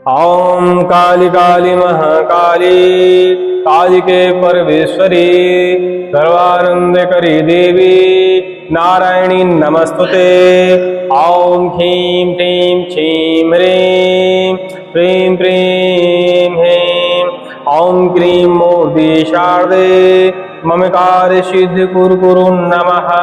ओम काली काली महाकाली कालिके परमेश्वरी सर्वानंदकरी देवी नारायणी नमस्तुते। ओम ह्रीं क्लीं छीं ह्रीं प्रीं प्रीं ह्रीं ओम क्रीं मूर्ति शारदे मम कार्य सिद्ध कुरु नमः।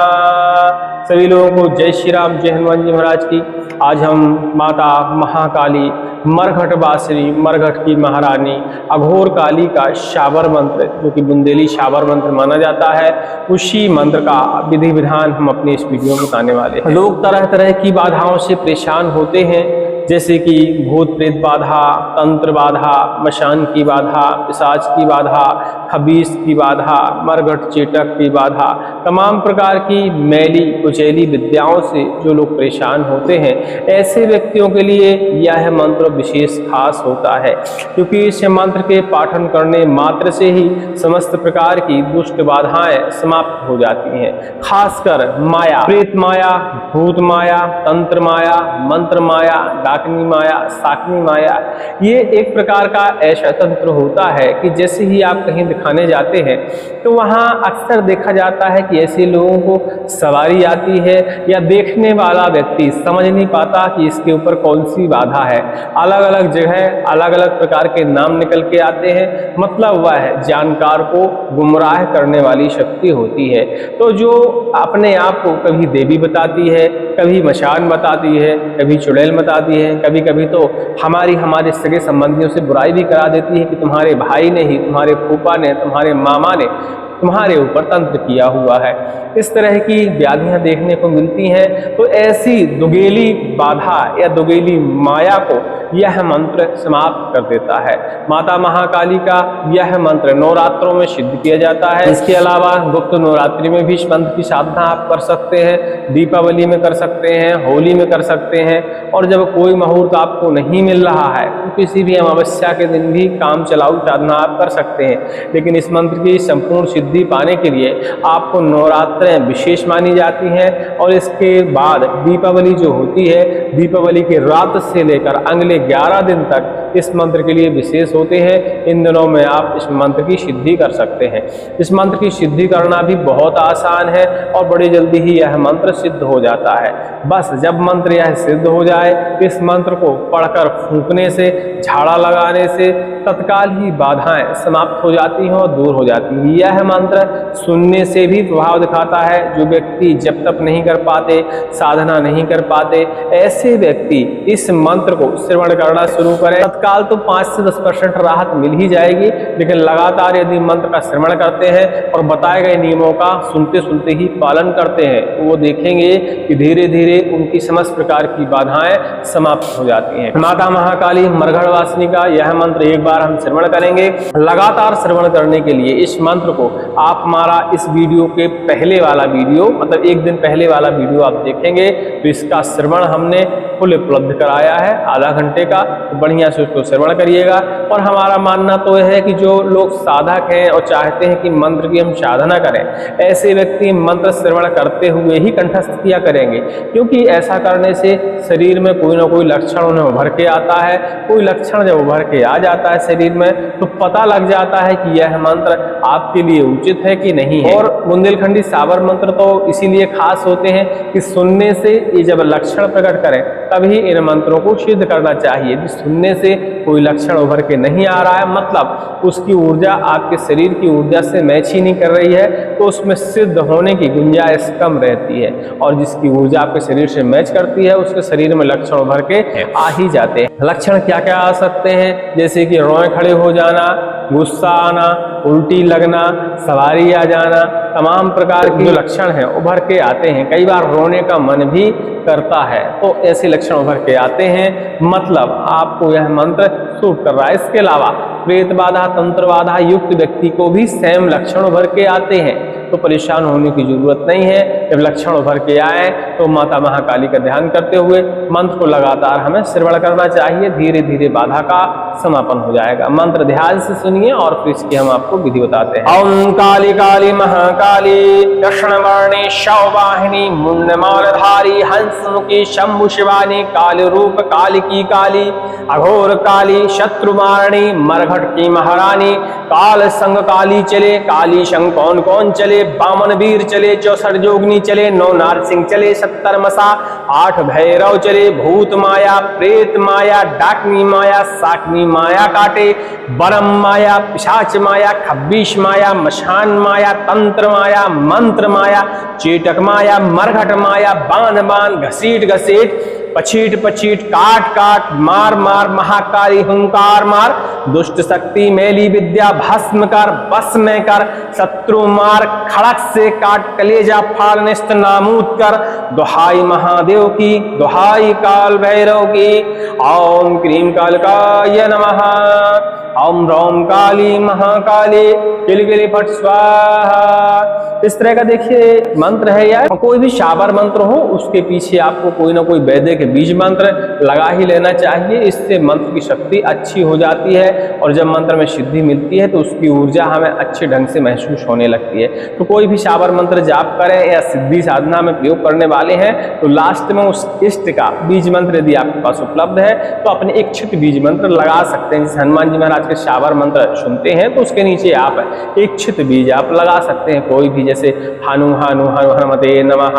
सभी लोगों को जय श्री राम, जय हनुमान जी महाराज की। आज हम माता महाकाली मरघट वासिनी मरघट की महारानी अघोर काली का शाबर मंत्र, जो कि बुंदेली शाबर मंत्र माना जाता है, उसी मंत्र का विधि विधान हम अपने इस वीडियो में बताने वाले हैं। लोग तरह तरह की बाधाओं से परेशान होते हैं, जैसे कि भूत प्रेत बाधा, तंत्र बाधा, मशान की बाधा, पिशाच की बाधा, खबीस की बाधा, मरघट चेटक की बाधा, तमाम प्रकार की मैली कुचैली विद्याओं से जो लोग परेशान होते हैं, ऐसे व्यक्तियों के लिए यह मंत्र विशेष खास होता है, क्योंकि इस मंत्र के पाठन करने मात्र से ही समस्त प्रकार की दुष्ट बाधाएं समाप्त हो जाती हैं। खासकर माया, प्रेत माया, भूत माया, तंत्र माया, मंत्र माया, डाकनी माया, साकनी माया, ये एक प्रकार का ऐसा तंत्र होता है कि जैसे ही आप कहीं दिखाने जाते हैं तो वहां अक्सर देखा जाता है कि ऐसे लोगों को सवारी आती है, या देखने वाला व्यक्ति समझ नहीं पाता कि इसके ऊपर कौन सी बाधा है। अलग अलग जगह अलग अलग प्रकार के नाम निकल के आते हैं, मतलब वह है जानकार को गुमराह करने वाली शक्ति होती है। तो जो अपने आप को कभी देवी बताती है, कभी मशान बताती है, कभी चुड़ैल बताती है, कभी कभी तो हमारे सगे संबंधियों से बुराई भी करा देती है कि तुम्हारे भाई ने ही, तुम्हारे फूफा ने, तुम्हारे मामा ने तुम्हारे ऊपर तंत्र किया हुआ है। इस तरह की व्याधियां देखने को मिलती हैं। तो ऐसी दुगेली बाधा या दुगेली माया को यह मंत्र समाप्त कर देता है। माता महाकाली का यह मंत्र नवरात्रों में सिद्ध किया जाता है। इसके अलावा गुप्त नवरात्रि में भी इस मंत्र की साधना आप कर सकते हैं, दीपावली में कर सकते हैं, होली में कर सकते हैं, और जब कोई मुहूर्त आपको नहीं मिल रहा है तो किसी भी अमावस्या के दिन भी काम चलाऊ साधना आप कर सकते हैं। लेकिन इस मंत्र की संपूर्ण सिद्धि पाने के लिए आपको नवरात्रें विशेष मानी जाती हैं, और इसके बाद दीपावली जो होती है, दीपावली की रात से लेकर अगले 11 दिन तक इस मंत्र के लिए विशेष होते हैं। इन दिनों में आप इस मंत्र की सिद्धि कर सकते हैं। इस मंत्र की सिद्धि करना भी बहुत आसान है और बड़ी जल्दी ही यह मंत्र सिद्ध हो जाता है। बस जब मंत्र यह सिद्ध हो जाए, इस मंत्र को पढ़कर फूंकने से, झाड़ा लगाने से तत्काल ही बाधाएं समाप्त हो जाती हैं और दूर हो जाती हैं। यह मंत्र सुनने से भी प्रभाव दिखाता है। जो व्यक्ति जप तप नहीं कर पाते, साधना नहीं कर पाते, ऐसे व्यक्ति इस मंत्र को श्रवण करना शुरू करें। तत्काल तो 5 से 10% राहत मिल ही जाएगी, लेकिन लगातार यदि मंत्र का श्रवण करते हैं और बताए गए नियमों का सुनते सुनते ही पालन करते हैं, तो वो देखेंगे कि धीरे धीरे उनकी समस्त प्रकार की बाधाएं समाप्त हो जाती हैं। माता महाकाली मरघट वासिनी का यह मंत्र एक बार हम श्रवण करेंगे। लगातार श्रवण करने के लिए इस मंत्र को आप हमारा इस वीडियो के पहले वाला वीडियो, मतलब एक दिन पहले वाला वीडियो आप देखेंगे तो इसका श्रवण हमने फुल उपलब्ध कराया है, आधा घंटे का। तो बढ़िया से उसको श्रवण करिएगा। और हमारा मानना तो यह है कि जो लोग साधक हैं और चाहते हैं कि मंत्र की हम साधना करें, ऐसे व्यक्ति मंत्र श्रवण करते हुए ही कंठस्थ किया करेंगे, क्योंकि ऐसा करने से शरीर में कोई ना कोई लक्षण उन्हें उभर के आता है। कोई लक्षण जब उभर के आ जाता है शरीर में, तो पता लग जाता है कि यह मंत्र आपके लिए उचित है कि नहीं है। और बुंदेलखंडी शाबर मंत्र तो इसीलिए खास होते हैं कि सुनने से ये जब लक्षण प्रकट करें तभी इन मंत्रों को सिद्ध करना चाहिए। यदि सुनने से कोई लक्षण उभर के नहीं आ रहा है, मतलब उसकी ऊर्जा आपके शरीर की ऊर्जा से मैच ही नहीं कर रही है, तो उसमें सिद्ध होने की गुंजाइश कम रहती है। और जिसकी ऊर्जा आपके शरीर से मैच करती है, उसके शरीर में लक्षण उभर के आ ही जाते हैं। लक्षण क्या क्या आ सकते हैं? जैसे कि रोए खड़े हो जाना, गुस्सा आना, उल्टी लगना, सवारी आ जाना, तमाम प्रकार के जो लक्षण हैं उभर के आते हैं। कई बार रोने का मन भी करता है, तो ऐसे लक्षण उभर के आते हैं, मतलब आपको यह मंत्र सूट कर रहा है। इसके अलावा प्रेत बाधा, तंत्र बाधा युक्त व्यक्ति को भी सेम लक्षण उभर के आते हैं, तो परेशान होने की जरूरत नहीं है। जब लक्षण उभर के आए तो माता महाकाली का ध्यान करते हुए मंत्र को लगातार हमें श्रवण करना चाहिए। धीरे धीरे बाधा का समापन हो जाएगा। मंत्र ध्यान से सुनिए और फिर इसकी हम आपको विधि बताते हैं। ओम काली काली महाकाली कृष्णवर्णी शववाहिनी मुंडमालधारी हंसमुखी शंभु शिवानी काल रूप काली की काली अघोर काली शत्रुमारणी मरघट की महारानी काल संग काली चले काली संग कौन कौन चले बामन वीर चले 64 जोगनी चले 9 नारसिंह चले 70 मसा 8 भैरव चले भूत माया प्रेत माया डाकनी माया साकनी माया काटे बरम माया पिशाच माया खब्बीश माया मशान माया तंत्र माया मंत्र माया चेटक माया मरघट माया बान बान घसीट घसीट पछीट पछीट काट काट मार मार महाकाली हुंकार मार दुष्ट शक्ति मेली विद्या भस्म कर बस में कर शत्रु मार खड़क से काट कलेजा फाड़ निस्त नामूद कर दुहाई महादेव की दुहाई काल भैरव की। ओम क्रीम कालकाय नमः ओम रौम काली महाकाली किलकिली फट स्वाहा। इस तरह का देखिए मंत्र है यार। कोई भी शाबर मंत्र हो उसके पीछे आपको कोई ना कोई वैदिक बीज मंत्र लगा ही लेना चाहिए। इससे मंत्र की शक्ति अच्छी हो जाती है और जब मंत्र में सिद्धि मिलती है तो उसकी ऊर्जा हमें अच्छे ढंग से महसूस होने लगती है। तो कोई भी शाबर मंत्र जाप करें या सिद्धि साधना में प्रयोग करने वाले हैं तो लास्ट में उस इष्ट का बीज मंत्र यदि आपके पास उपलब्ध है तो अपने इच्छित बीज मंत्र लगा सकते हैं। जैसे हनुमान जी महाराज के शाबर मंत्र सुनते हैं तो उसके नीचे आप इच्छित बीज आप लगा सकते हैं कोई भी, जैसे हनु हनु हनु हनुमते नमः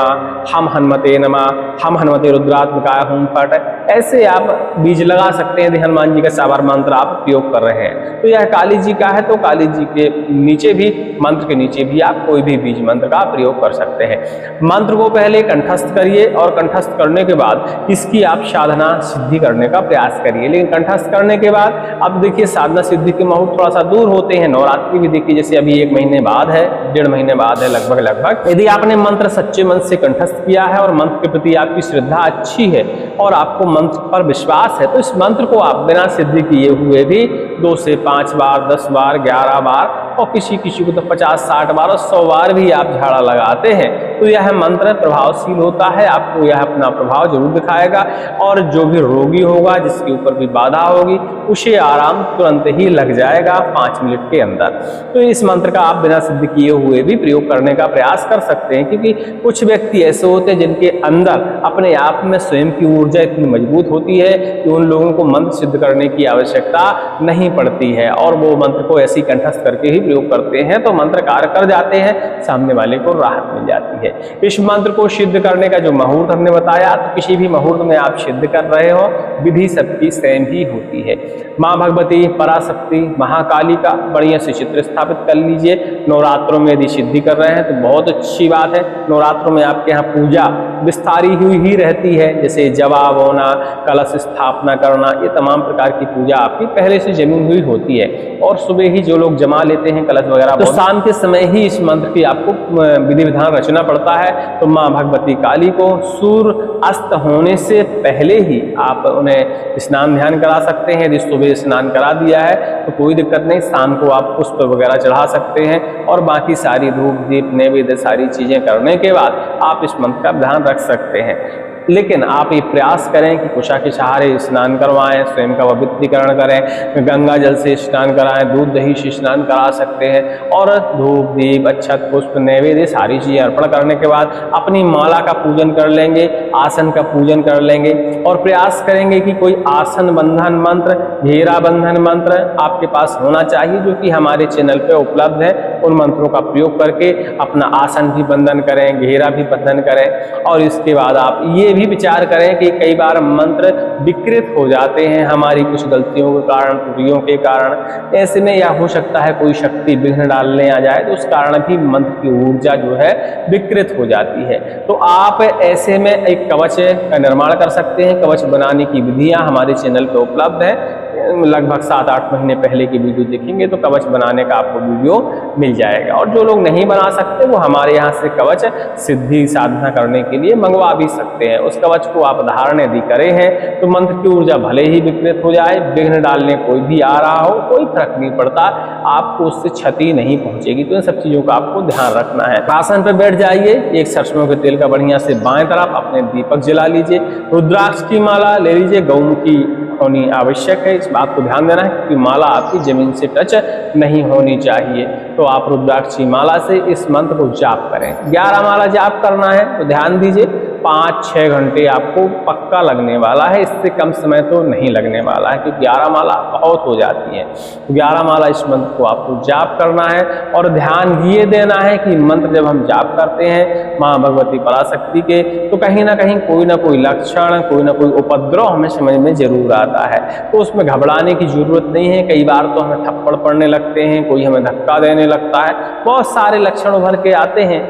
हम हनुमते नमः हम हनुमते रुद्रात्मकाय हुम फट, ऐसे आप बीज लगा सकते हैं यदि हनुमान जी का शाबर मंत्र आप प्रयोग कर रहे हैं। तो यह काली जी का है तो काली जी के नीचे भी मंत्र के नीचे भी आप कोई भी बीज मंत्र का प्रयोग कर सकते हैं। मंत्र को पहले कंठस्थ करिए और कंठस्थ करने के बाद इसकी आप साधना सिद्धि करने का प्रयास करिए। लेकिन कंठस्थ करने के बाद अब देखिए साधना सिद्धि के मुहूर्त थोड़ा सा दूर होते हैं। नवरात्रि भी देखिए जैसे अभी 1 महीने बाद है, 1.5 महीने बाद है लगभग। यदि आपने मंत्र सच्चे मन से कंठस्थ किया है और मंत्र के प्रति आपकी श्रद्धा अच्छी है और आपको मंत्र पर विश्वास है तो इस मंत्र को आप बिना सिद्धि किए हुए भी 2 से 5 बार 10 बार 11 बार और किसी को तो 50-60 बार और 100 बार भी आप झाड़ा लगाते हैं तो यह मंत्र प्रभावशील होता है। आपको यह अपना प्रभाव जरूर दिखाएगा और जो भी रोगी होगा जिसके ऊपर भी बाधा होगी उसे आराम तुरंत ही लग जाएगा 5 मिनट के अंदर। तो इस मंत्र का आप बिना सिद्ध किए हुए भी प्रयोग करने का प्रयास कर सकते हैं, क्योंकि कुछ व्यक्ति ऐसे होते हैं जिनके अंदर अपने आप में स्वयं की ऊर्जा इतनी मजबूत होती है कि उन लोगों को मंत्र सिद्ध करने की आवश्यकता नहीं पड़ती है और वो मंत्र को ऐसी कंठस्थ करके ही प्रयोग करते हैं तो मंत्र कार्य कर जाते हैं, सामने वाले को राहत मिल जाती है। इस मंत्र को सिद्ध करने का जो मुहूर्त हमने बताया तो किसी भी मुहूर्त में आप सिद्ध कर रहे हो विधि सबकी सेम ही होती है। माँ भगवती पराशक्ति महाकाली का बढ़िया से चित्र स्थापित कर लीजिए। नवरात्रों में यदि सिद्धि कर रहे हैं तो बहुत अच्छी बात है। नवरात्रों में आपके यहाँ पूजा विस्तारी हुई ही रहती है, जैसे जवाब होना, कलश स्थापना करना, ये तमाम प्रकार की पूजा आपकी पहले से जमी हुई होती है। और सुबह ही जो लोग जमा लेते हैं कलश वगैरह तो शाम के समय ही इस मंत्र की आपको विधि विधान रचना पड़ता है। तो माँ भगवती काली को सूर्य अस्त होने से पहले ही आप उन्हें स्नान ध्यान करा सकते हैं। यदि सुबह स्नान करा दिया है तो कोई दिक्कत नहीं, शाम को आप पुष्प वगैरह चढ़ा सकते हैं और बाकी सारी धूप दीप नैवेद्य सारी चीजें करने के बाद आप इस मंत्र का ध्यान रख सकते हैं। लेकिन आप ये प्रयास करें कि कुशा के सहारे स्नान करवाएं, स्वयं का पवित्रीकरण करें, गंगा जल से स्नान कराएं, दूध दही से स्नान करा सकते हैं और धूप दीप अक्षत पुष्प नैवेद्य सारी चीजें अर्पण करने के बाद अपनी माला का पूजन कर लेंगे, आसन का पूजन कर लेंगे और प्रयास करेंगे कि कोई आसन बंधन मंत्र, घेरा बंधन मंत्र आपके पास होना चाहिए जो कि हमारे चैनल पे उपलब्ध है। उन मंत्रों का प्रयोग करके अपना आसन भी बंधन करें, घेरा भी बंधन करें और इसके बाद आप ये भी विचार करें कि कई बार मंत्र विकृत हो जाते हैं हमारी कुछ गलतियों के कारण, त्रुटियों के कारण। ऐसे में यह हो सकता है कोई शक्ति विघ्न डालने आ जाए तो उस कारण भी मंत्र की ऊर्जा जो है विकृत हो जाती है। तो आप ऐसे में एक कवच का निर्माण कर सकते हैं। कवच बनाने की विधियां हमारे चैनल पर उपलब्ध है, लगभग 7-8 महीने पहले की वीडियो देखेंगे तो कवच बनाने का आपको वीडियो मिल जाएगा। और जो लोग नहीं बना सकते वो हमारे यहाँ से कवच सिद्धि साधना करने के लिए मंगवा भी सकते हैं। उस कवच को आप धारण यदि करे हैं तो मंत्र की ऊर्जा भले ही विकृत हो जाए, विघ्न डालने कोई भी आ रहा हो, कोई फर्क नहीं पड़ता, आपको उससे क्षति नहीं पहुंचेगी। तो इन सब चीजों का आपको ध्यान रखना है। आसन पर बैठ जाइए, एक सरसों के तेल का बढ़िया से बाएं तरफ अपने दीपक जला लीजिए, रुद्राक्ष की माला ले लीजिए, गौमुखी होनी आवश्यक है, इस बात को ध्यान देना है क्योंकि माला आपकी जमीन से टच नहीं होनी चाहिए। तो आप रुद्राक्ष की माला से इस मंत्र को जाप करें। 11 माला जाप करना है तो ध्यान दीजिए 5-6 घंटे आपको पक्का लगने वाला है, इससे कम समय तो नहीं लगने वाला है क्योंकि 11 माला बहुत हो जाती है। तो 11 माला इस मंत्र को आपको जाप करना है और ध्यान ये देना है कि मंत्र जब हम जाप करते हैं माँ भगवती पराशक्ति के तो कहीं ना कहीं कोई ना कोई लक्षण, कोई ना कोई उपद्रव हमें समझ में जरूर आता है। तो उसमें घबराने की जरूरत नहीं है। कई बार तो हमें थप्पड़ पड़ने लगते हैं, कोई हमें धक्का देने लगता है, बहुत सारे लक्षण उभर के आते हैं।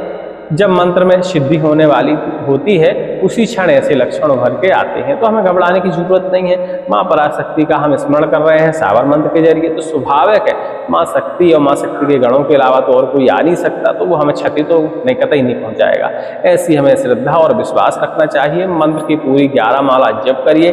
जब मंत्र में सिद्धि होने वाली होती है उसी क्षण ऐसे लक्षण उभर के आते हैं, तो हमें घबराने की जरूरत नहीं है। माँ पराशक्ति का हम स्मरण कर रहे हैं सावर मंत्र के जरिए, तो स्वाभाविक है माँ शक्ति और माँ शक्ति के गणों के अलावा तो और कोई आ नहीं सकता, तो वो हमें क्षति तो नहीं कतई नहीं पहुंचाएगा। ऐसी हमें श्रद्धा और विश्वास रखना चाहिए। मंत्र की पूरी 11 माला जप करिए।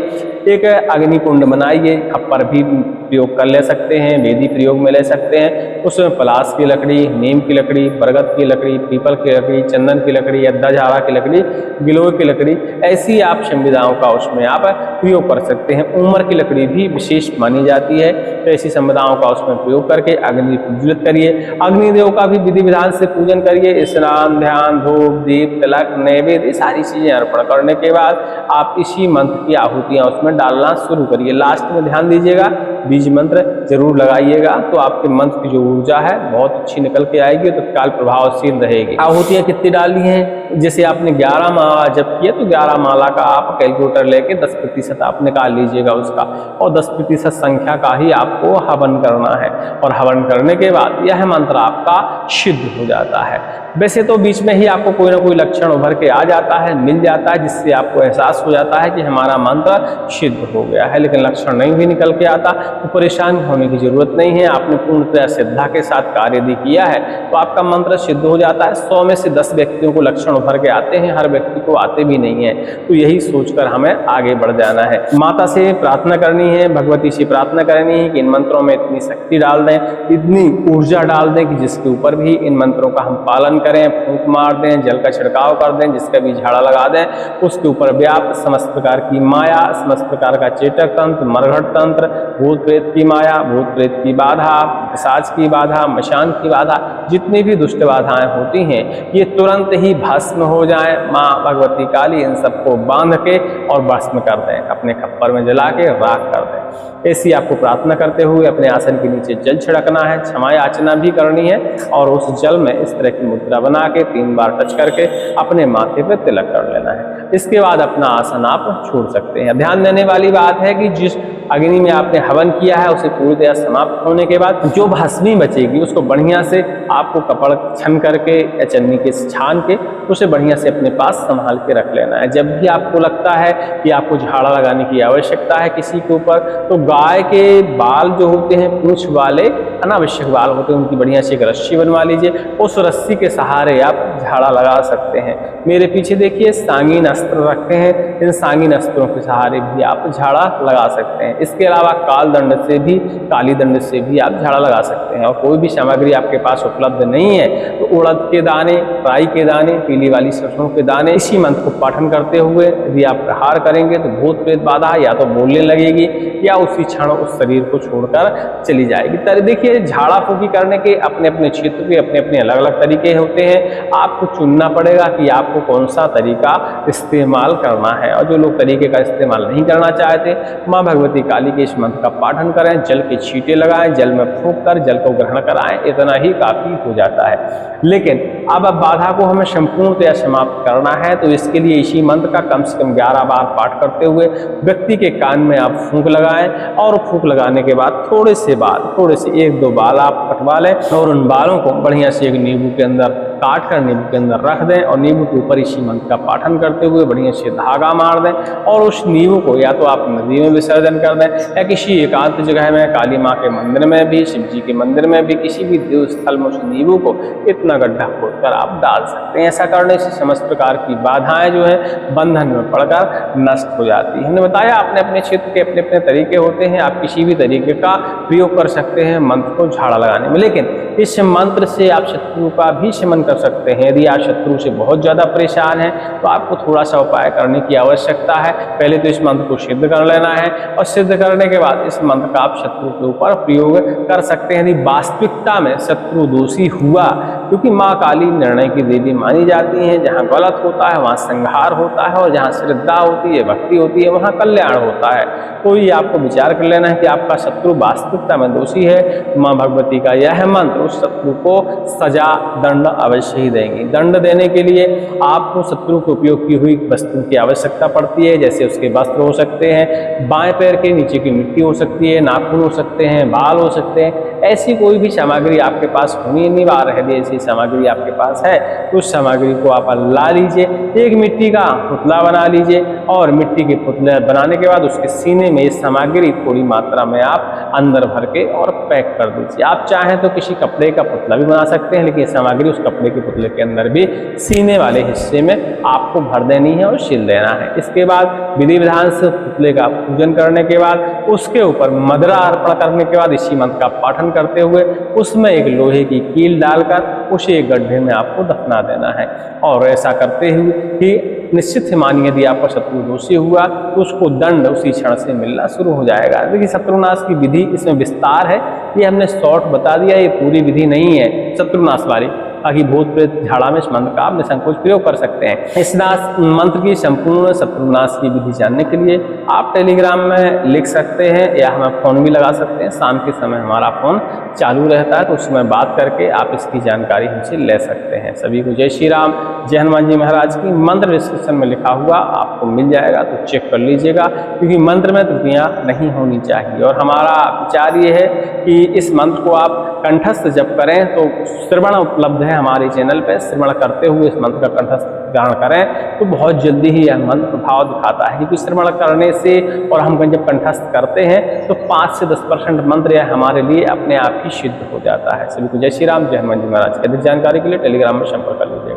एक अग्नि कुंड बनाइए, खप्पर भी प्रयोग कर ले सकते हैं, वेदी प्रयोग में ले सकते हैं। उसमें पलाश की लकड़ी, नीम की लकड़ी, बरगद की लकड़ी, पीपल की लकड़ी, चंदन की लकड़ी, अद्दा झाड़ा की लकड़ी, गिलोय की लकड़ी, ऐसी आप संविधाओं का उसमें आप प्रयोग कर सकते हैं। उमर की लकड़ी भी विशेष मानी जाती है, तो ऐसी संविधाओं का उसमें प्रयोग करके अग्नि प्रज्वलित करिए। अग्निदेव का भी विधि विधान से पूजन करिए। स्नान, ध्यान, धूप, दीप, तिलक, नैवेद्य, सारी चीजें अर्पण करने के बाद आप इसी मंत्र की आहुतियां उसमें डालना शुरू करिए। लास्ट में ध्यान दीजिएगा बीज मंत्र जरूर लगाइएगा, तो आपके मंत्र की जो ऊर्जा है बहुत अच्छी निकल के आएगी, तो तत्काल प्रभावशील रहेगी। आहुतियां कितनी डालनी है? जैसे आपने 11 माला जप किया तो 11 माला का आप कैलकुलेटर लेके 10% आप निकाल लीजिएगा उसका, और 10% संख्या का ही आपको हवन करना है। और हवन करने के बाद यह मंत्र आपका सिद्ध हो जाता है। वैसे तो बीच में ही आपको कोई ना कोई लक्षण उभर के आ जाता है, मिल जाता है, जिससे आपको एहसास हो जाता है कि हमारा मंत्र सिद्ध हो गया है, लेकिन लक्षण नहीं भी निकल के आता तो परेशान होने की जरूरत नहीं है। आपने पूर्णतः श्रद्धा के साथ कार्य यदि किया है तो आपका मंत्र सिद्ध हो जाता है। 100 में से 10 व्यक्तियों को लक्षण उभर के आते हैं, हर व्यक्ति को आते भी नहीं है। तो यही सोचकर हमें आगे बढ़ जाना है। माता से प्रार्थना करनी है, भगवती से प्रार्थना करनी है कि इन मंत्रों में इतनी शक्ति डाल दें, इतनी ऊर्जा डाल दें कि जिसके ऊपर भी इन मंत्रों का हम पालन करें, फूंक मार दें, जल का छिड़काव कर दें, जिसका भी झाड़ा लगा दें, उसके ऊपर व्याप्त समस्त प्रकार की माया, समस्त प्रकार का चेटक तंत्र, मरघट तंत्र, भूत प्रेत की माया, भूत प्रेत की बाधा, पिशाच की बाधा, मशान की बाधा, जितनी भी दुष्ट बाधाएं होती हैं ये तुरंत ही भस्म हो जाएं। माँ भगवती काली इन सबको बांध के और भस्म कर दें, अपने खप्पर में जला के राख कर दें। ऐसी आपको प्रार्थना करते हुए अपने आसन के नीचे जल छिड़कना है, क्षमा याचना भी करनी है, और उस जल में इस तरह की मुद्रा बना के 3 बार टच करके अपने माथे पे तिलक कर लेना है। इसके बाद अपना आसन आप छोड़ सकते हैं। ध्यान देने वाली बात है कि जिस अग्नि में आपने हवन किया है उसे पूरी तरह समाप्त होने के बाद जो भस्मी बचेगी उसको बढ़िया से आपको कपड़ छन करके या चन्नी के छान के उसे बढ़िया से अपने पास संभाल के रख लेना है। जब भी आपको लगता है कि आपको झाड़ा लगाने की आवश्यकता है किसी के ऊपर, तो गाय के बाल जो होते हैं पूंछ वाले अनावश्यक बाल होते हैं, उनकी बढ़िया से एक रस्सी बनवा लीजिए, उस रस्सी के सहारे आप झाड़ा लगा सकते हैं। मेरे पीछे देखिए सांगीन अस्त्र रखे हैं, इन सांगीन अस्त्रों के सहारे भी आप झाड़ा लगा सकते हैं। इसके अलावा काल दंड से भी, काली दंड से भी आप झाड़ा लगा सकते हैं। और कोई भी सामग्री आपके पास उपलब्ध नहीं है तो उड़द के दाने, राई के दाने, पीली वाली सरसों के दाने, इसी मंत्र को पाठन करते हुए यदि आप प्रहार करेंगे तो भूत प्रेत बाधा या तो बोलने लगेगी या उसी क्षण उस शरीर को छोड़कर चली जाएगी। देखिए झाड़ा फूकी करने के अपने अपने क्षेत्र के अपने अपने अलग अलग तरीके होते हैं। आपको चुनना पड़ेगा कि आपको कौन सा तरीका इस्तेमाल करना है। और जो लोग तरीके का इस्तेमाल नहीं करना चाहते, माँ भगवती काली के इस मंत्र का पाठन करें, जल के छींटे लगाएं, जल में फूंक कर जल को ग्रहण कराएं, इतना ही काफी हो जाता है। लेकिन अब बाधा को हमें संपूर्णतया समाप्त करना है, तो इसके लिए इसी मंत्र का कम से कम 11 बार पाठ करते हुए व्यक्ति के कान में आप फूंक लगाएं, और फूंक लगाने के बाद थोड़े से 1-2 बाल आप कटवा लें और उन बालों को बढ़िया से एक नींबू के अंदर काट कर नींबू के अंदर रख दें और नींबू के ऊपर इसी मंत्र का पाठन करते हुए बढ़िया से धागा मार दें और उस नींव को या तो आप नदी में विसर्जन कर दें या किसी एकांत जगह में, काली माँ के मंदिर में भी, शिव जी के मंदिर में भी, किसी भी देव स्थल में उस नींव को इतना गड्ढा खोदकर आप डाल सकते हैं। ऐसा करने से समस्त प्रकार की बाधाएं जो है बंधन में पड़कर नष्ट हो जाती है। हमने बताया अपने अपने क्षेत्र के अपने अपने तरीके होते हैं, आप किसी भी तरीके का प्रयोग कर सकते हैं मंत्र को झाड़ा लगाने में, लेकिन इस मंत्र से आप शत्रु का भी शमन कर सकते हैं। यदि आप शत्रु से बहुत ज़्यादा परेशान हैं तो आपको थोड़ा सा उपाय करने की आवश्यकता है। पहले तो इस मंत्र को सिद्ध कर लेना है और सिद्ध करने के बाद इस मंत्र का आप शत्रु के ऊपर प्रयोग कर सकते हैं। यदि वास्तविकता में शत्रु दोषी हुआ, क्योंकि माँ काली निर्णय की देवी मानी जाती हैं, जहाँ गलत होता है वहाँ संहार होता है और जहाँ श्रद्धा होती है, भक्ति होती है, वहाँ कल्याण होता है। तो ये आपको विचार कर लेना है कि आपका शत्रु वास्तविकता में दोषी है, माँ भगवती का यह मंत्र उस शत्रु को सजा दंड अवश्य ही देंगी। दंड देने के लिए आपको शत्रु के उपयोग की हुई वस्तु की आवश्यकता पड़ती है, जैसे उसके वस्त्र हो सकते हैं, बाएं पैर के नीचे की मिट्टी हो सकती है, नाखून हो सकते हैं, बाल हो सकते हैं। ऐसी कोई भी सामग्री आपके पास होनी अनिवार्य है। ऐसी सामग्री आपके पास है तो उस सामग्री को आप ला लीजिए, एक मिट्टी का पुतला बना लीजिए और मिट्टी के पुतले बनाने के बाद उसके सीने में इस सामग्री थोड़ी मात्रा में आप अंदर भर के और पैक कर दीजिए। आप चाहें तो किसी कपड़े का पुतला भी बना सकते हैं, लेकिन सामग्री उस कपड़े के पुतले के अंदर भी सीने वाले हिस्से में आपको भर देनी है और सिल देना है। इसके बाद विधि विधान से पुतले का पूजन करने के बाद उसके ऊपर मदरा अर्पण करने के बाद इसी मंत्र का पाठन करते हुए उसमें एक लोहे की कील डालकर उसे एक गड्ढे में आपको दफना देना है। और ऐसा करते हुए कि निश्चित ही मानिए यदि आपका शत्रु दोषी हुआ तो उसको दंड उसी क्षण से मिलना शुरू हो जाएगा। देखिए शत्रुनाश की विधि इसमें विस्तार है, ये हमने शॉर्ट बता दिया, ये पूरी विधि नहीं है शत्रुनाश वाली। ताकि भूत प्रेत झाड़ा में इस मंत्र का आप निसंकोच प्रयोग कर सकते हैं। इस मंत्र की संपूर्ण शत्रुनाश की विधि जानने के लिए आप टेलीग्राम में लिख सकते हैं या हमें फ़ोन भी लगा सकते हैं। शाम के समय हमारा फ़ोन चालू रहता है तो उस समय बात करके आप इसकी जानकारी हमसे ले सकते हैं। सभी को जय श्री राम, जय हनुमान जी महाराज की। मंत्र डिस्क्रिप्शन में लिखा हुआ आपको मिल जाएगा तो चेक कर लीजिएगा, क्योंकि मंत्र में त्रुटियाँ नहीं होनी चाहिए। और हमारा विचार ये है कि इस मंत्र को आप कंठस्थ जप करें तो श्रवण उपलब्ध है हमारे चैनल पे। श्रवण करते हुए इस मंत्र का कंठस्थ ग्रहण करें तो बहुत जल्दी ही यह मंत्र प्रभाव दिखाता है, क्योंकि श्रवण करने से और हम जब कंठस्थ करते हैं तो 5 से 10% मंत्र यह हमारे लिए अपने आप ही सिद्ध हो जाता है। सभी को जय श्री राम, जय हनुमान जी महाराज। अधिक जानकारी के लिए टेलीग्राम में संपर्क कर लीजिएगा।